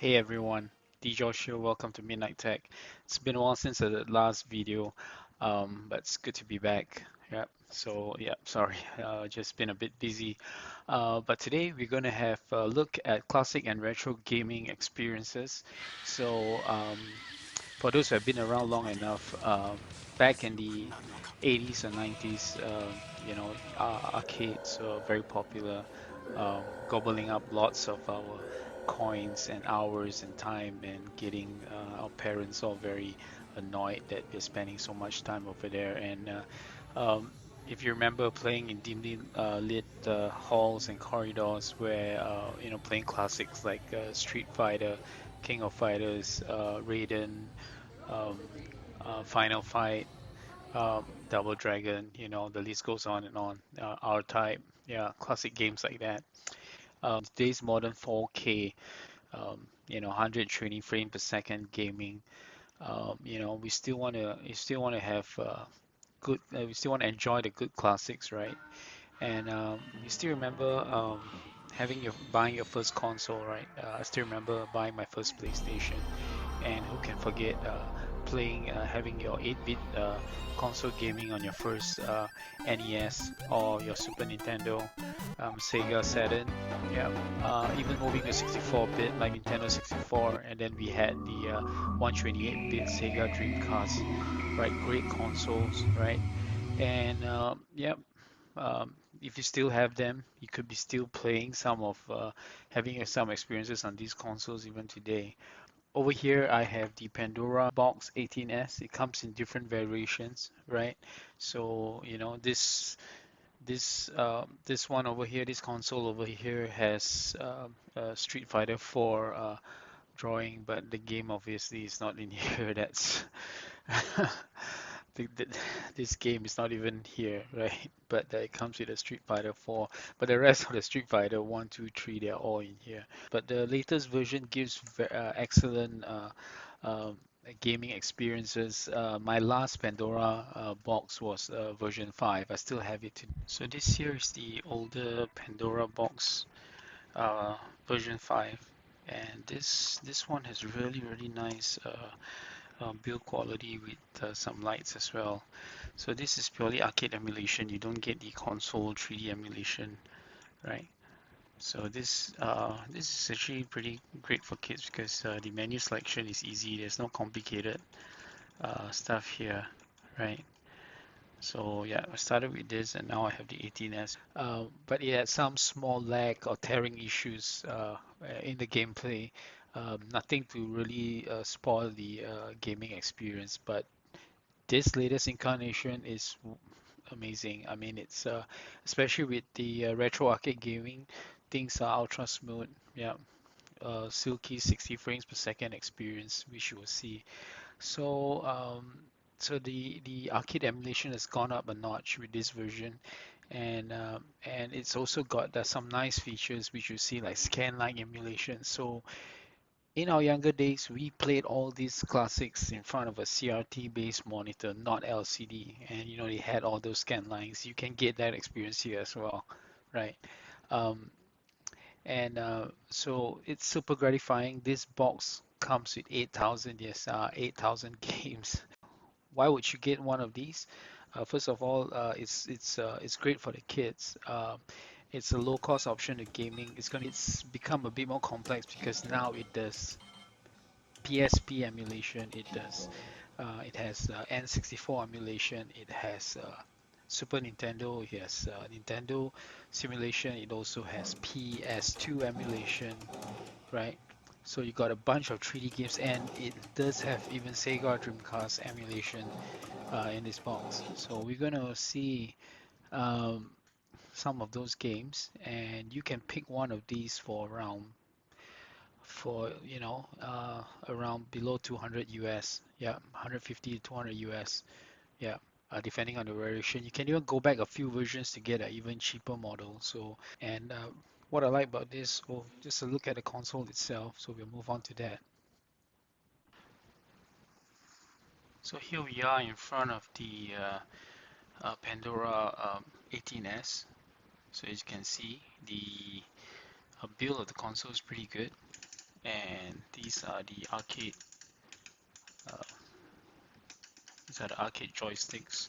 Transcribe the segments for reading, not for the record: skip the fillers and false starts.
Hey everyone, DJozzh here. Welcome to Midnight Tech. It's been a while since the last video, but it's good to be back. Yeah. So yeah, sorry, just been a bit busy. But today we're gonna have a look at classic and retro gaming experiences. For those who have been around long enough, back in the 80s and 90s, arcades were very popular, gobbling up lots of our coins and hours and time, and getting our parents all very annoyed that we're spending so much time over there. If you remember playing in dimly lit halls and corridors where playing classics like Street Fighter, King of Fighters, Raiden, um, Final Fight, Double Dragon, the list goes on and on. R-Type, yeah, classic games like that. Today's modern 4K, 120 frames per second gaming. We still want to have good. We still want to enjoy the good classics, right? And you still remember buying your first console, right? I still remember buying my first PlayStation, and who can forget having your 8-bit console gaming on your first NES or your Super Nintendo, Sega Saturn, yeah. Even moving to 64-bit like Nintendo 64, and then we had the 128-bit Sega Dreamcast, right? Great consoles, right? And yeah, if you still have them, you could be still playing having some experiences on these consoles even today. Over here, I have the Pandora Box 18S. It comes in different variations, right? So, this one over here, this console over here has Street Fighter 4 drawing, but the game obviously is not in here. That's the, this game is not even here, right? But it comes with a Street Fighter 4. But the rest of the Street Fighter 1, 2, 3, they're all in here. But the latest version gives excellent gaming experiences. My last Pandora box was version 5. I still have it. So this here is the older Pandora box, version 5. And this one has really nice build quality with some lights as well. So this is purely arcade emulation. You don't get the console 3D emulation, right? So this is actually pretty great for kids because the menu selection is easy. There's no complicated stuff here, right? So yeah, I started with this and now I have the 18S. But it had some small lag or tearing issues in the gameplay. Nothing to really spoil the gaming experience, but this latest incarnation is amazing. I mean, it's especially with the retro arcade gaming, things are ultra smooth. Yeah, silky 60 frames per second experience, which you will see. So, the arcade emulation has gone up a notch with this version, and it's also got some nice features which you see like Scanline Emulation. So in our younger days, we played all these classics in front of a CRT-based monitor, not LCD, and they had all those scan lines. You can get that experience here as well, right? Um, and so it's super gratifying. This box comes with 8,000, yes, 8,000 games. Why would you get one of these? First of all, it's great for the kids. It's a low cost option to gaming. It's become a bit more complex because now it does Psp emulation. It has N64 emulation. It has Super Nintendo. It has Nintendo simulation. It also has PS2 emulation, right? So you got a bunch of 3D games, and it does have even Sega Dreamcast emulation in this box. So we're gonna see um, some of those games, and you can pick one of these around below 200 US. Yeah, 150 to 200 US. Yeah, depending on the variation. You can even go back a few versions to get an even cheaper model. And what I like about this, well, just a look at the console itself. So we'll move on to that. So here we are in front of the Pandora 18S. So as you can see, the build of the console is pretty good. and these are the arcade joysticks.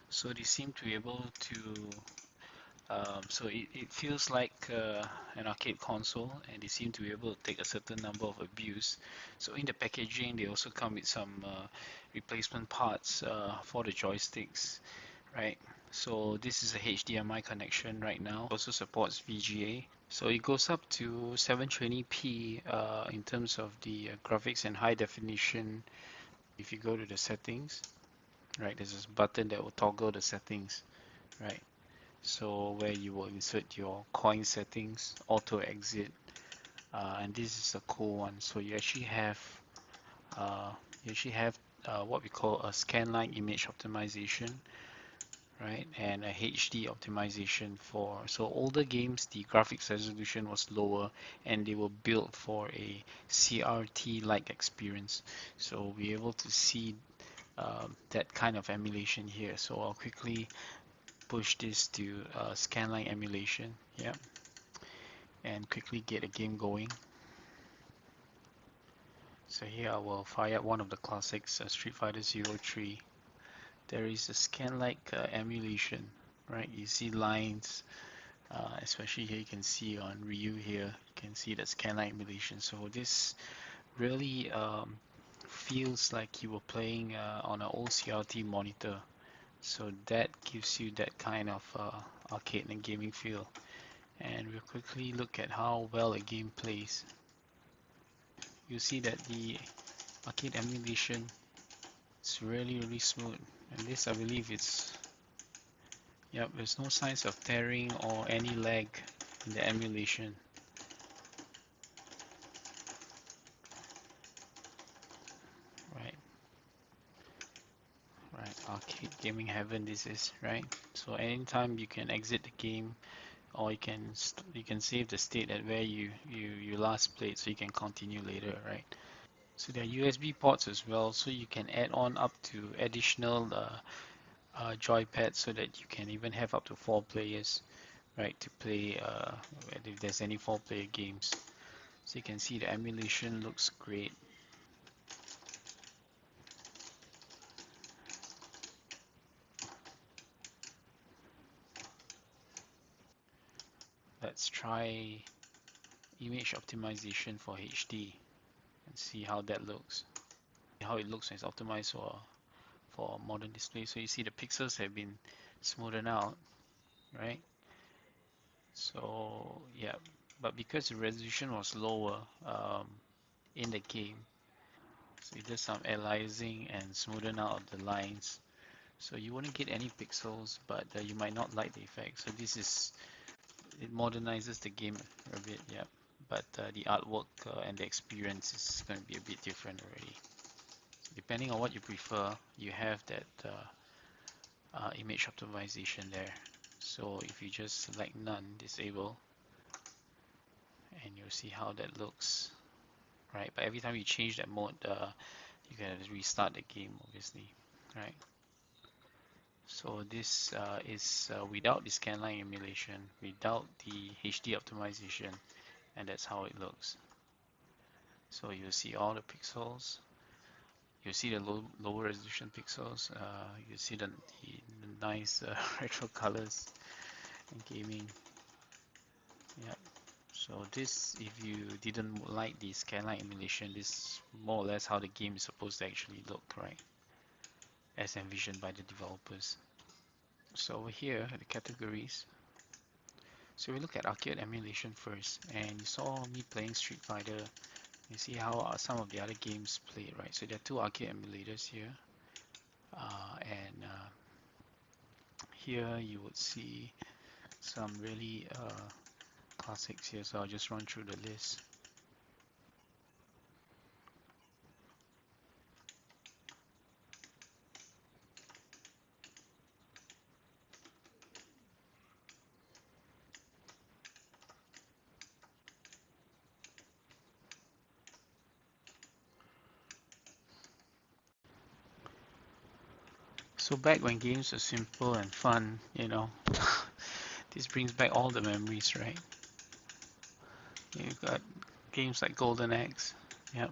So they seem to be able to so it feels like an arcade console, and they seem to be able to take a certain number of abuse. So in the packaging, they also come with some replacement parts for the joysticks, right? So this is a HDMI connection right now. Also supports VGA. So it goes up to 720p in terms of the graphics and high definition. If you go to the settings, right, there's this button that will toggle the settings, right? So where you will insert your coin settings, auto exit, and this is a cool one. So uh, you actually have what we call a scanline image optimization, right? And a HD optimization for, so older games, the graphics resolution was lower and they were built for a CRT-like experience. So we're able to see that kind of emulation here. So I'll quickly push this to Scanline Emulation, yeah, and quickly get a game going. So here I will fire up one of the classics, Street Fighter 03. There is a scan-like emulation, right? You see lines, especially here you can see on Ryu here, you can see the scan-like emulation. So this really feels like you were playing on an old CRT monitor. So that gives you that kind of arcade and gaming feel. And we'll quickly look at how well a game plays. You see that the arcade emulation is really smooth, and this I believe it's, yep, there's no signs of tearing or any lag in the emulation. Right, right, arcade gaming heaven this is, right? So anytime you can exit the game, or you can save the state at where you last played, so you can continue later, right? So there are USB ports as well, so you can add on up to additional joypad, so that you can even have up to 4 players, right, to play if there's any 4-player games. So you can see the emulation looks great. Let's try image optimization for HD and see how that looks. How it looks when it's optimized for modern display. So you see the pixels have been smoothened out, right? So yeah, but because the resolution was lower in the game, so it does some aliasing and smoothing out of the lines. So you wouldn't get any pixels, but you might not like the effect. So this is, it modernizes the game a bit, yeah. But the artwork and the experience is going to be a bit different already. So depending on what you prefer, you have that image optimization there. So if you just select none, disable, and you'll see how that looks, right? But every time you change that mode, you can restart the game, obviously, right? So this is without the scanline emulation, without the HD optimization, and that's how it looks. So you'll see all the pixels, you see the lower resolution pixels, you see the nice retro colors in gaming. Yeah. So this, if you didn't like the scanline emulation, this is more or less how the game is supposed to actually look, right? As envisioned by the developers. So over here, the categories. So we look at arcade emulation first, and you saw me playing Street Fighter. You see how some of the other games play, right? So there are 2 arcade emulators here, and here you would see some really classics here. So I'll just run through the list. So back when games were simple and fun, you know, this brings back all the memories, right? You got games like Golden Axe. Yep.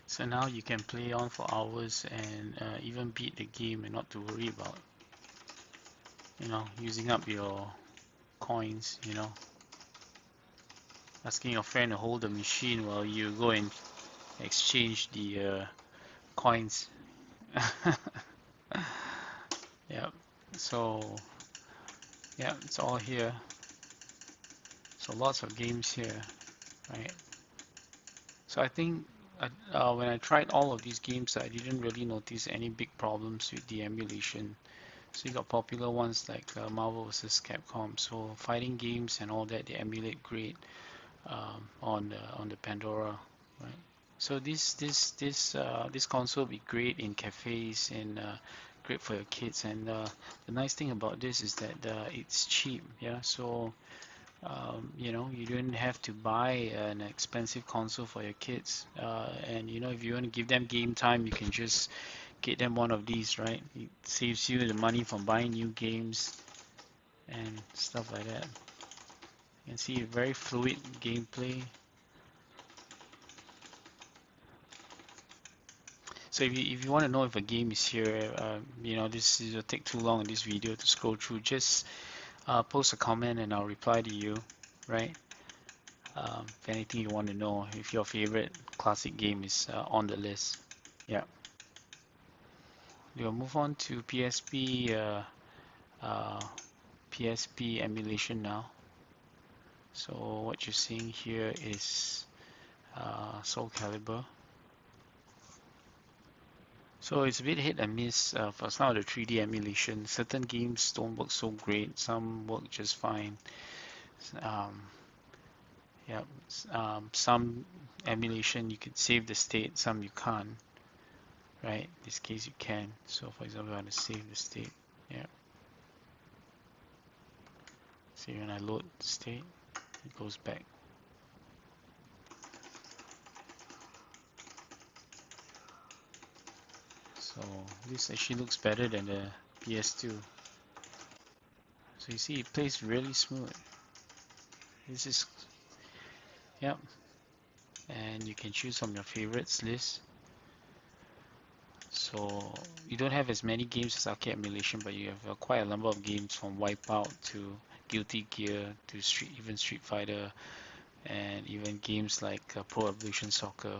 So now you can play on for hours and even beat the game and not to worry about, using up your coins, asking your friend to hold the machine while you go and exchange the coins. Yeah. So yeah, it's all here. So lots of games here, right? So I think when I tried all of these games, I didn't really notice any big problems with the emulation. So you got popular ones like Marvel vs. Capcom. So fighting games and all that, they emulate great on the Pandora, right? So this console will be great in cafes and great for your kids. And the nice thing about this is that it's cheap, yeah. So you don't have to buy an expensive console for your kids. And if you want to give them game time, you can just get them one of these, right? It saves you the money from buying new games and stuff like that. You can see a very fluid gameplay. So if you want to know if a game is here, this will take too long in this video to scroll through. Just post a comment and I'll reply to you, right? If anything you want to know, if your favorite classic game is on the list. Yeah. We'll move on to uh, Psp Emulation now. So what you're seeing here is Soul Calibur. So it's a bit hit and miss for some of the 3D emulation. Certain games don't work so great, some work just fine. Um, yeah, some emulation you can save the state, some you can't. Right? In this case you can. So for example, I want to save the state. Yeah. See when I load the state, it goes back. So this actually looks better than the PS2. So you see it plays really smooth. This is, yep. And you can choose from your favorites list. So you don't have as many games as arcade emulation, but you have quite a number of games from Wipeout to Guilty Gear to even Street Fighter, and even games like Pro Evolution Soccer.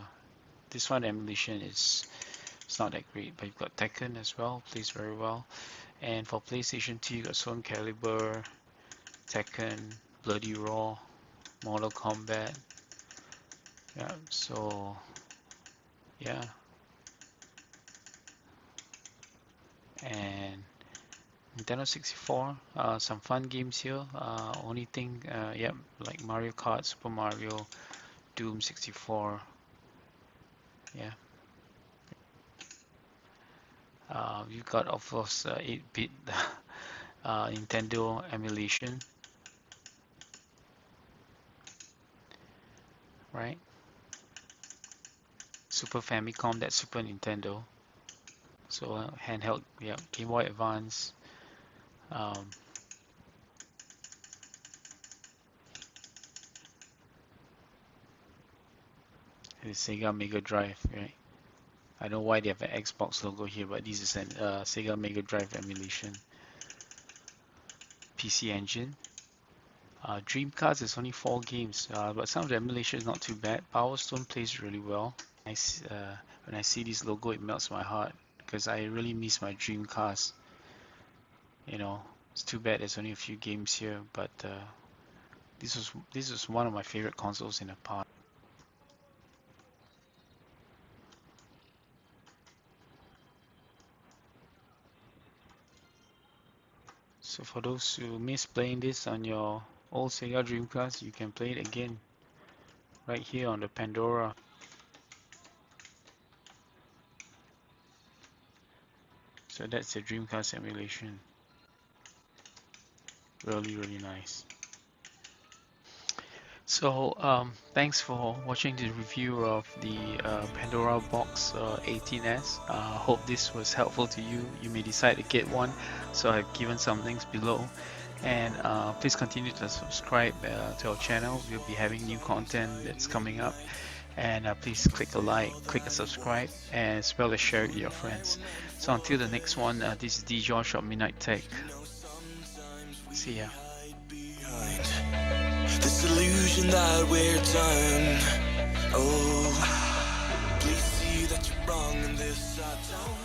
This one emulation is it's not that great, but you've got Tekken as well, plays very well. And for PlayStation 2, you got Soul Calibur, Tekken, Bloody Raw, Mortal Kombat. Yeah, so yeah, and Nintendo 64, some fun games here. Only thing, yep, like Mario Kart, Super Mario, Doom 64. Yeah, you've got of course 8-bit Nintendo emulation, right? Super Famicom, that's Super Nintendo. So handheld, yeah, Game Boy Advance. Um, and the Sega Mega Drive, right? I don't know why they have an Xbox logo here, but this is an Sega Mega Drive emulation. PC Engine. Dreamcast is only 4 games, but some of the emulation is not too bad. Power Stone plays really well. When I see this logo, it melts my heart because I really miss my Dreamcast. It's too bad there's only a few games here, but this was one of my favorite consoles in the past. So for those who miss playing this on your old Sega Dreamcast, you can play it again right here on the Pandora. So that's the Dreamcast emulation. Really, really nice. So, thanks for watching the review of the Pandora Box 18S. Hope this was helpful to you. You may decide to get one, so I've given some links below. And please continue to subscribe to our channel. We'll be having new content that's coming up. And please click a like, click a subscribe, and as well as share it with your friends. So until the next one, this is DJozzh of Midnight Tech. See ya. This illusion that we're done. Oh, please see that you're wrong in this. I don't